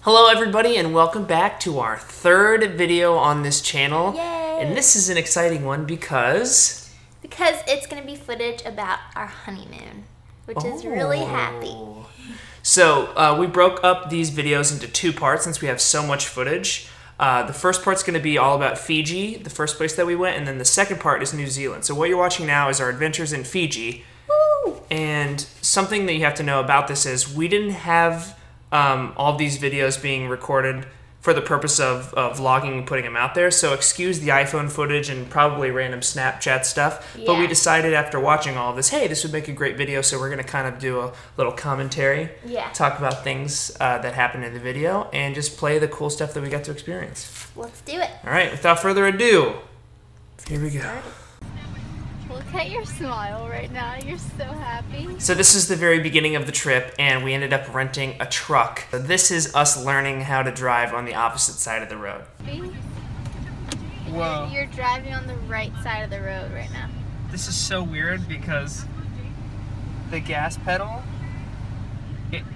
Hello everybody and welcome back to our third video on this channel. Yay! And this is an exciting one because it's going to be footage about our honeymoon, which is really happy. So we broke up these videos into two parts since we have so much footage. The first part's going to be all about Fiji, the first place that we went, and then the second part is New Zealand. So what you're watching now is our adventures in Fiji. Woo! And something that you have to know about this is we didn't have all these videos being recorded for the purpose of vlogging and putting them out there. So excuse the iPhone footage and probably random Snapchat stuff. Yeah. But we decided after watching all of this, hey, this would make a great video, so we're going to kind of do a little commentary. Yeah. Talk about things that happened in the video and just play the cool stuff that we got to experience. Let's do it. All right, without further ado, here we go. Look at your smile right now. You're so happy. So this is the very beginning of the trip, and we ended up renting a truck. So this is us learning how to drive on the opposite side of the road. Whoa. You're driving on the right side of the road right now. This is so weird because the gas pedal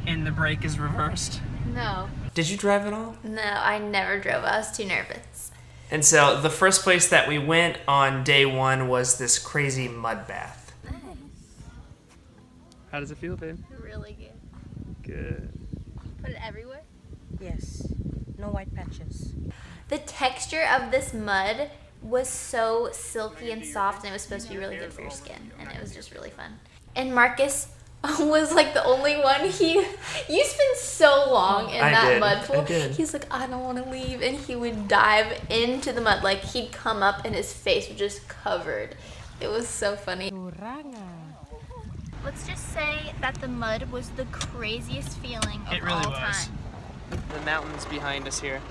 and the brake is reversed. No. Did you drive at all? No, I never drove. I was too nervous. And so the first place that we went on day one was this crazy mud bath. Nice. How does it feel, babe? Really good. Good. Put it everywhere? Yes. No white patches. The texture of this mud was so silky and soft, and it was supposed to be really good for your skin, and it was just really fun. And Marcus was like the only one. You spent so long in that mud pool. He's like, I don't want to leave, and he would dive into the mud. Like, he'd come up and his face was just covered. It was so funny. Let's just say that the mud was the craziest feeling of all time. The mountains behind us here.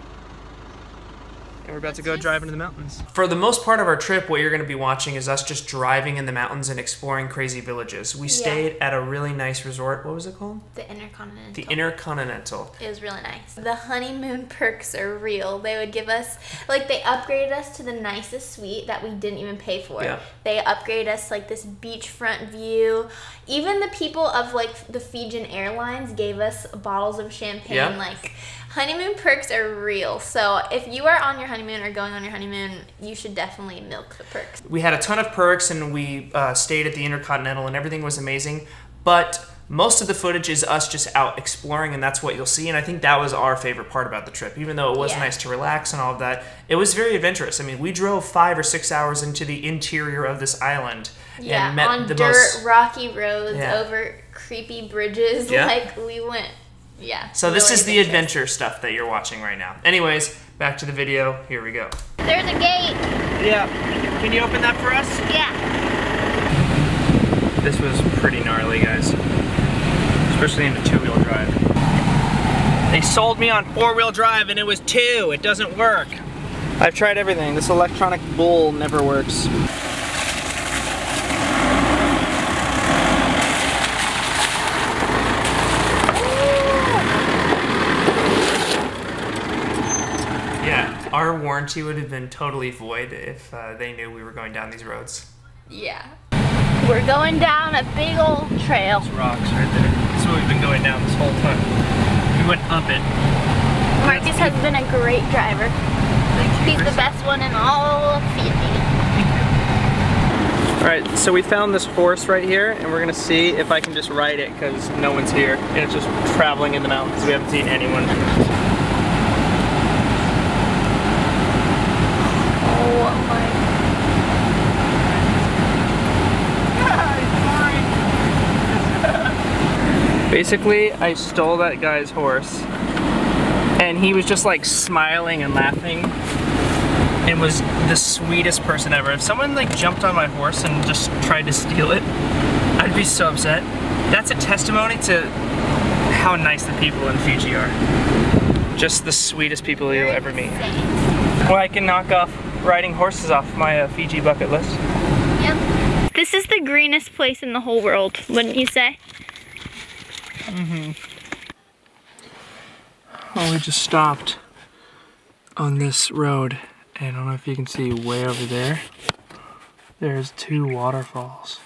And we're about to go drive into the mountains. For the most part of our trip, what you're going to be watching is us just driving in the mountains and exploring crazy villages. We stayed at a really nice resort. What was it called? The Intercontinental. The Intercontinental. It was really nice. The honeymoon perks are real. They would give us, like, they upgraded us to the nicest suite that we didn't even pay for. Yeah. They upgraded us, like, this beachfront view. Even the people of, like, the Fijian Airlines gave us bottles of champagne. Yeah. Like, honeymoon perks are real. So if you are on your honeymoon or going on your honeymoon, you should definitely milk the perks. We had a ton of perks, and we stayed at the Intercontinental, and everything was amazing. But most of the footage is us just out exploring, and that's what you'll see. And I think that was our favorite part about the trip. Even though it was nice to relax and all of that, it was very adventurous. I mean, we drove 5 or 6 hours into the interior of this island. Yeah, and met on dirt, rocky roads, over creepy bridges. Yeah. Like, we went... Yeah. So this is the adventure stuff that you're watching right now. Anyways, back to the video. Here we go. There's a gate. Yeah. Can you open that for us? Yeah. This was pretty gnarly, guys. Especially in the 2-wheel drive. They sold me on 4-wheel drive and it was 2. It doesn't work. I've tried everything. This electronic bull never works. Our warranty would have been totally void if they knew we were going down these roads. Yeah. We're going down a big old trail. There's rocks right there. That's what we've been going down this whole time. We went up it. Marcus has been a great driver. Thank you. He's the best one in all of Fiji. Thank you. Alright, so we found this horse right here, and we're going to see if I can just ride it because no one's here. And it's just traveling in the mountains. We haven't seen anyone. Basically, I stole that guy's horse, and he was just like smiling and laughing, and was the sweetest person ever. If someone like jumped on my horse and just tried to steal it, I'd be so upset. That's a testimony to how nice the people in Fiji are. Just the sweetest people you'll ever meet. Well, I can knock off riding horses off my Fiji bucket list. Yep. This is the greenest place in the whole world, wouldn't you say? Mm-hmm. Well, we just stopped on this road, and I don't know if you can see way over there. There's 2 waterfalls.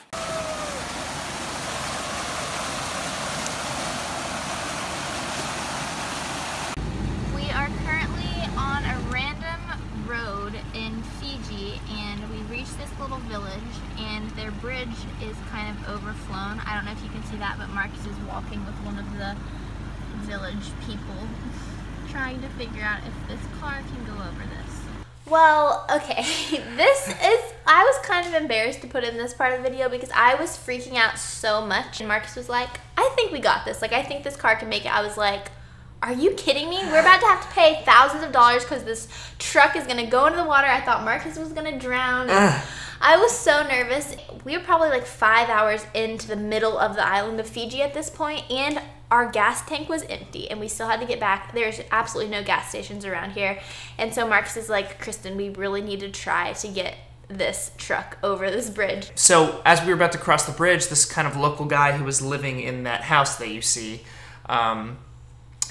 little village, and their bridge is kind of overflown. I don't know if you can see that, but Marcus is walking with one of the village people trying to figure out if this car can go over this. Well, okay, I was kind of embarrassed to put in this part of the video because I was freaking out so much, and Marcus was like, I think we got this. Like, I think this car can make it. I was like, are you kidding me? We're about to have to pay thousands of dollars because this truck is going to go into the water. I thought Marcus was going to drown. I was so nervous. We were probably like 5 hours into the middle of the island of Fiji at this point, and our gas tank was empty, and we still had to get back. There's absolutely no gas stations around here. And so Marcus is like, Kristin, we really need to try to get this truck over this bridge. So as we were about to cross the bridge, this kind of local guy who was living in that house that you see,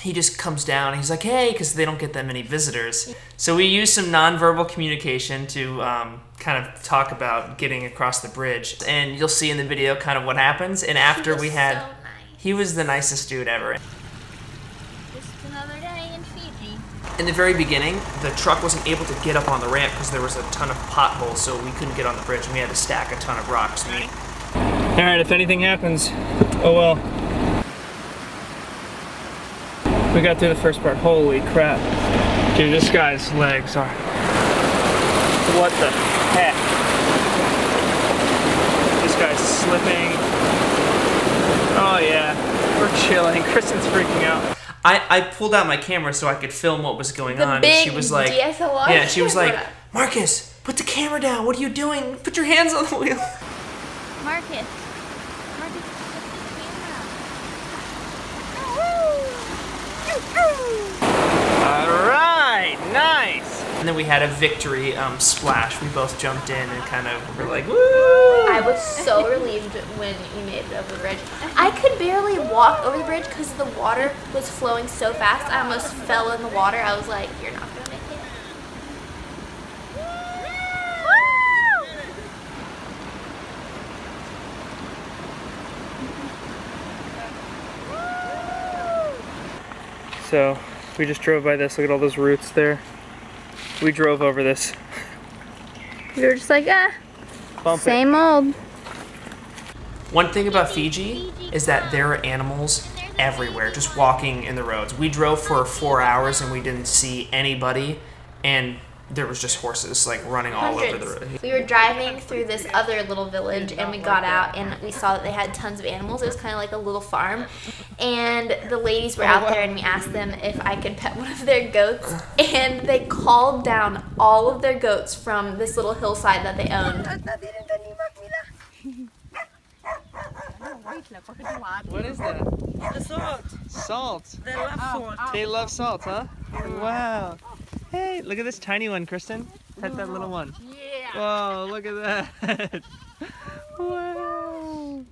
he just comes down and he's like, hey, because they don't get that many visitors. So we use some nonverbal communication to kind of talk about getting across the bridge. And you'll see in the video kind of what happens. And after we had, so nice. He was the nicest dude ever. Just another day in Fiji. In the very beginning, the truck wasn't able to get up on the ramp because there was a ton of potholes, so we couldn't get on the bridge, and we had to stack a ton of rocks. All right, if anything happens, oh well. We got through the first part. Holy crap. Dude, this guy's legs are... What the heck? This guy's slipping. Oh yeah, we're chilling. Kristin's freaking out. I pulled out my camera so I could film what was going on. Big and she was like, DSLR yeah, she was like, Marcus, put the camera down. What are you doing? Put your hands on the wheel. Marcus, put the camera. All right, nice. And then we had a victory splash. We both jumped in and kind of were like, woo! I was so relieved when we made it over the bridge. I could barely walk over the bridge because the water was flowing so fast. I almost fell in the water. I was like, you're not gonna make it. So we just drove by this. Look at all those roots there. We drove over this. We were just like, Bump same old. One thing about Fiji is that there are animals everywhere, just walking in the roads. We drove for 4 hours and we didn't see anybody, and there was just horses like running all over the road. We were driving through this other little village, and we got out and we saw that they had tons of animals. It was kind of like a little farm, and the ladies were out there, and we asked them if I could pet one of their goats, and they called down all of their goats from this little hillside that they owned. What is that? The salt. Salt. They love salt. They love salt, huh? Wow. Hey, look at this tiny one, Kristin. Pet that little one. Yeah. Whoa, look at that. Wow.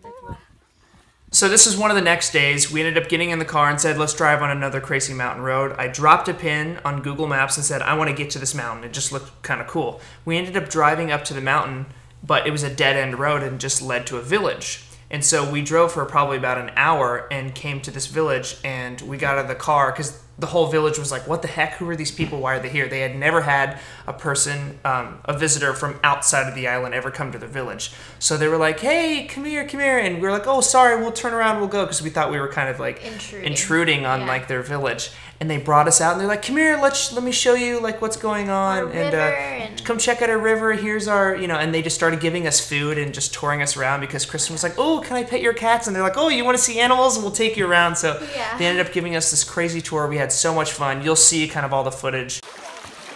So this is one of the next days. We ended up getting in the car and said, let's drive on another crazy mountain road. I dropped a pin on Google Maps and said, I want to get to this mountain. It just looked kind of cool. We ended up driving up to the mountain, but it was a dead-end road and just led to a village. And so we drove for probably about an hour and came to this village, and we got out of the car because the whole village was like, what the heck? Who are these people? Why are they here? They had never had a person, a visitor from outside of the island ever come to the village. So they were like, hey, come here. And we were like, oh, sorry, we'll turn around, we'll go, because we thought we were kind of like intruding on like their village. And they brought us out, and they're like, come here, let me show you like what's going on, and come check out our river. Here's our, and they just started giving us food and just touring us around because Kristin was like, oh, can I pet your cats? And they're like, oh, you want to see animals? And we'll take you around. So they ended up giving us this crazy tour. We had so much fun. You'll see kind of all the footage.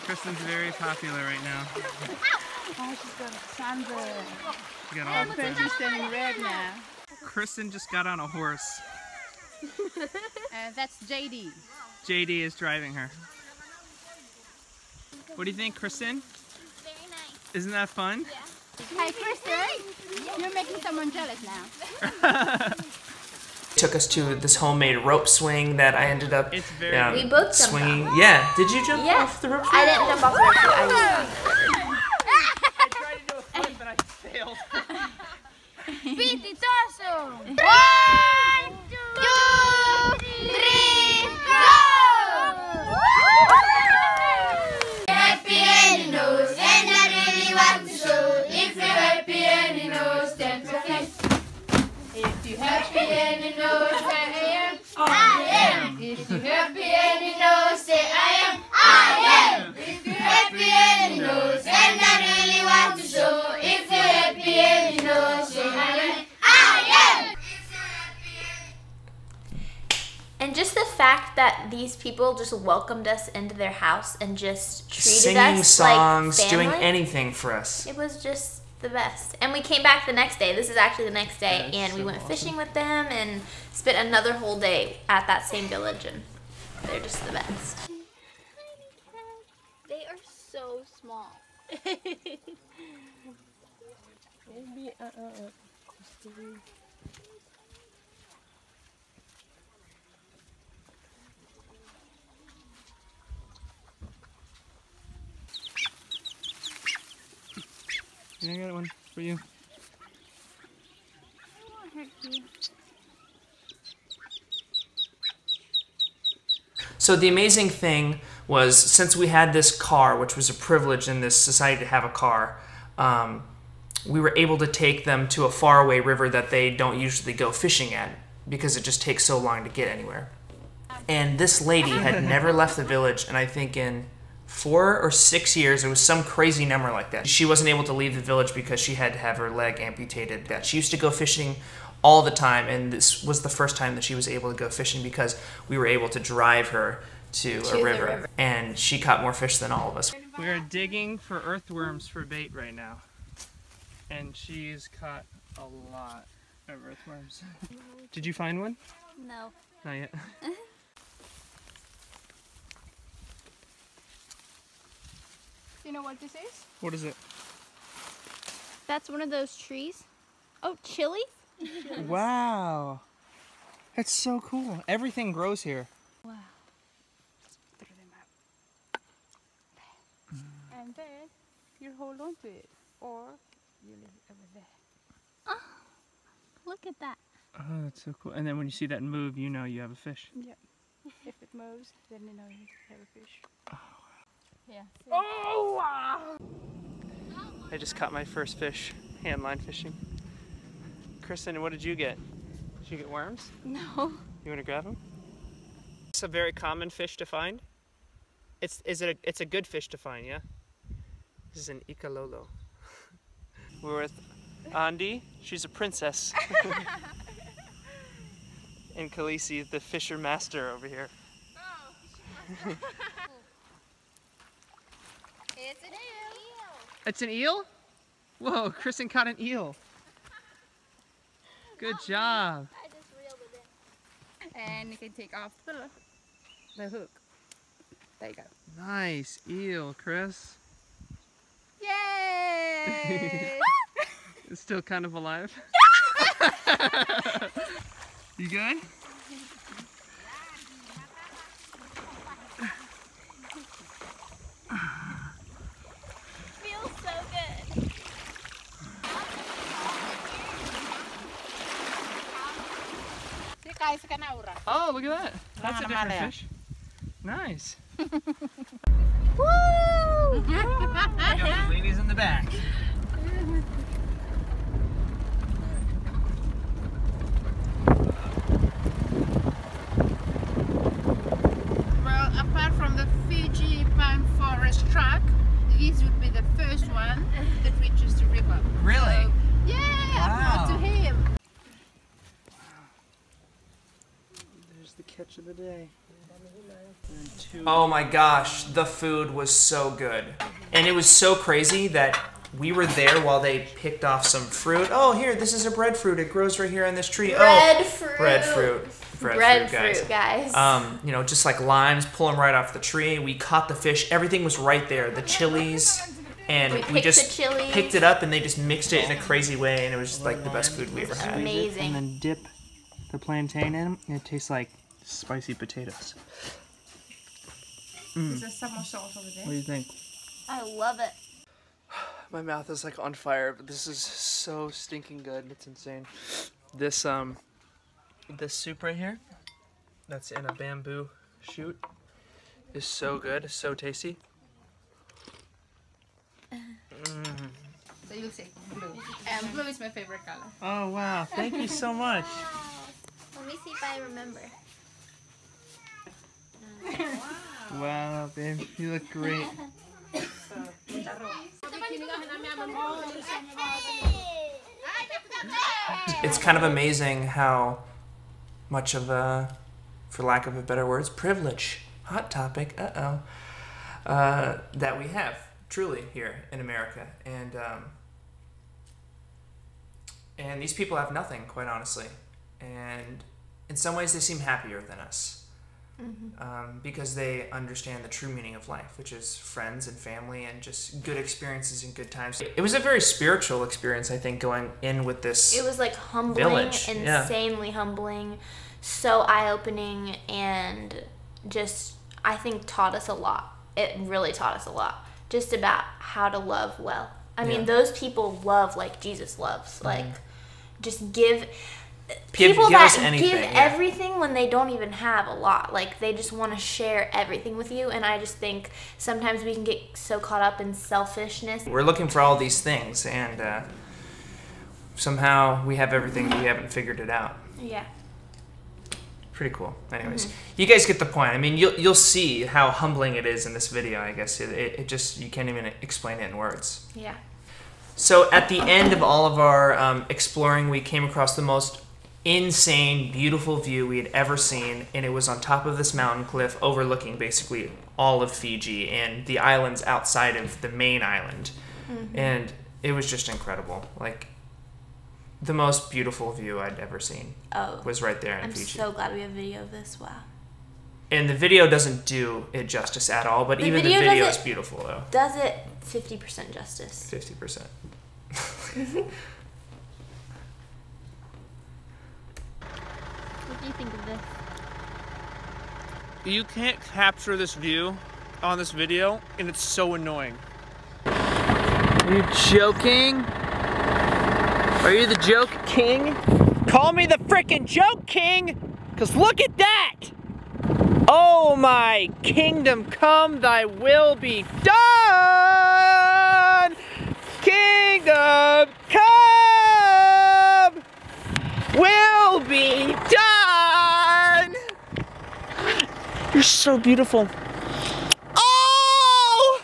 Kristin's very popular right now. Oh, she's got sunburn. She got all the She's turning red now. Kristin just got on a horse. That's JD. JD is driving her. What do you think, Kristin? Very nice. Isn't that fun? Yeah. Hey, Kristin, you're making someone jealous now. Took us to this homemade rope swing that I ended up we both swinging. Off. Yeah, did you jump off the rope swing? I didn't jump off the rope swing. I tried to do a flip and I failed. Pititoso! 1, 2, 3, go! Happy and knows, and I really want to show if you're and you know, say I am. I am. If you're happy and you know, say I am. I am. If you're happy and you know, and I really want to show. If you're happy and you know, say I am. I am. And just the fact that these people just welcomed us into their house and just treated Singing us songs, like doing family, anything for us. it was just the best. And we came back the next day. This is actually the next day, That's and we so went awesome. fishing with them and spent another whole day at that same village, and they're just the best. They are so small. I got one for you. So the amazing thing was, since we had this car, which was a privilege in this society to have a car, we were able to take them to a faraway river that they don't usually go fishing at because it just takes so long to get anywhere. And this lady had never left the village, and I think in 4 or 6 years, it was some crazy number like that. She wasn't able to leave the village because she had to have her leg amputated. That she used to go fishing all the time, and this was the first time that she was able to go fishing because we were able to drive her to a river, and she caught more fish than all of us. We are digging for earthworms for bait right now, and she's caught a lot of earthworms. Did you find one? No. Not yet. You know what this is? What is it? That's one of those trees. Oh, chili? Wow. That's so cool. Everything grows here. Wow. Throw them out. And then you hold on to it, or you leave it over there. Oh, look at that. Oh, that's so cool. And then when you see that move, you know you have a fish. Yeah. If it moves, then you know you have a fish. Oh, Yeah. oh wow! I just caught my first fish, hand line fishing. Kristen, what did you get? Did you get worms? No. You want to grab them? It's a very common fish to find. It's a good fish to find, yeah? This is an ikalolo. We're with Andi. She's a princess. And Khaleesi, the fisher master over here. It's an eel. It's an eel? Whoa, Kristen caught an eel. Good job. I just reeled it in. And you can take off the hook. There you go. Nice eel, Chris. Yay! It's still kind of alive. You good? Feels so good. Oh, look at that. That's a different fish. Nice. Woo! Ladies in the back. Well, apart from the Fiji pine forest truck, this would be the first one that reaches the river. Really? So, yeah, to him. There's the catch of the day. Oh my gosh, the food was so good. And it was so crazy that we were there while they picked off some fruit. Oh, here, this is a breadfruit. It grows right here on this tree. Breadfruit. Breadfruit, guys. You know, just like limes, pull them right off the tree. We caught the fish. Everything was right there. The chilies. And we just picked it up and they just mixed it in a crazy way. And it was just like the best food we ever had. Amazing. And then dip the plantain in them. And it tastes like spicy potatoes. Is there some more sauce over there? What do you think? I love it. My mouth is like on fire, but this is so stinking good. It's insane. This this soup right here, that's in a bamboo shoot, is so good, so tasty. So you'll say blue. And blue is my favorite color. Oh wow, thank you so much. Let me see if I remember. Wow, babe, you look great. It's kind of amazing how much of a, for lack of a better words, privilege, hot topic, that we have, truly, here in America. And these people have nothing, quite honestly. And in some ways, they seem happier than us. Because they understand the true meaning of life, which is friends and family and just good experiences and good times. It was a very spiritual experience, I think, going in with this. It was like humbling, village. Insanely humbling, so eye-opening, and just, I think, taught us a lot. It really taught us a lot, just about how to love well. I mean, those people love like Jesus loves. Like, just give people that give everything when they don't even have a lot. Like, they just want to share everything with you. And I just think sometimes we can get so caught up in selfishness. We're looking for all these things, and somehow we have everything, but we haven't figured it out. Yeah. Pretty cool. Anyways, you guys get the point. I mean, you'll see how humbling it is in this video, I guess. It just, you can't even explain it in words. Yeah. So at the end of all of our exploring, we came across the most insane, beautiful view we had ever seen, and it was on top of this mountain cliff overlooking basically all of Fiji and the islands outside of the main island. And it was just incredible. Like, the most beautiful view I'd ever seen was right there in Fiji. I'm so glad we have video of this. Wow. And the video doesn't do it justice at all, but even the video is beautiful, though. Does it 50% justice? 50%. What do you think of this? You can't capture this view on this video, and it's so annoying. Are you joking? Are you the joke king? Call me the frickin' joke king, because look at that! Oh my kingdom come, thy will be done! Kingdom come! Will be done! You're so beautiful. Oh!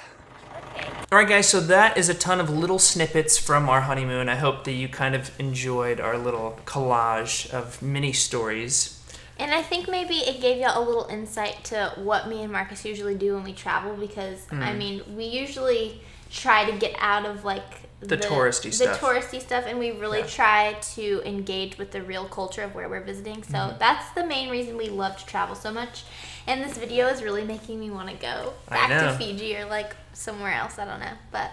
Alright guys, so that is a ton of little snippets from our honeymoon. I hope that you kind of enjoyed our little collage of mini stories. And I think maybe it gave you a little insight to what me and Marcus usually do when we travel, because, I mean, we usually try to get out of, like, the touristy stuff. The touristy stuff, and we really try to engage with the real culture of where we're visiting. So that's the main reason we love to travel so much. And this video is really making me want to go back to Fiji or, like, somewhere else. I don't know. But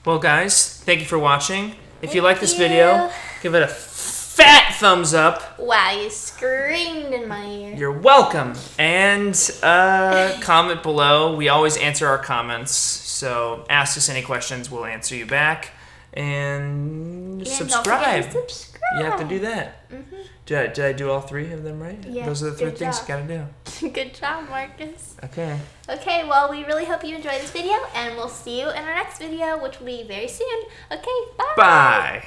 well, guys, thank you for watching. If you like this video, give it a fat thumbs up. Wow, you screamed in my ear. You're welcome. And comment below. We always answer our comments. So ask us any questions, we'll answer you back. And subscribe. Don't forget to subscribe. You have to do that. Did I do all three of them right? Yeah. Those are the three things you gotta do. Good job, Marcus. Okay. Okay, well, we really hope you enjoyed this video, and we'll see you in our next video, which will be very soon. Okay, bye. Bye.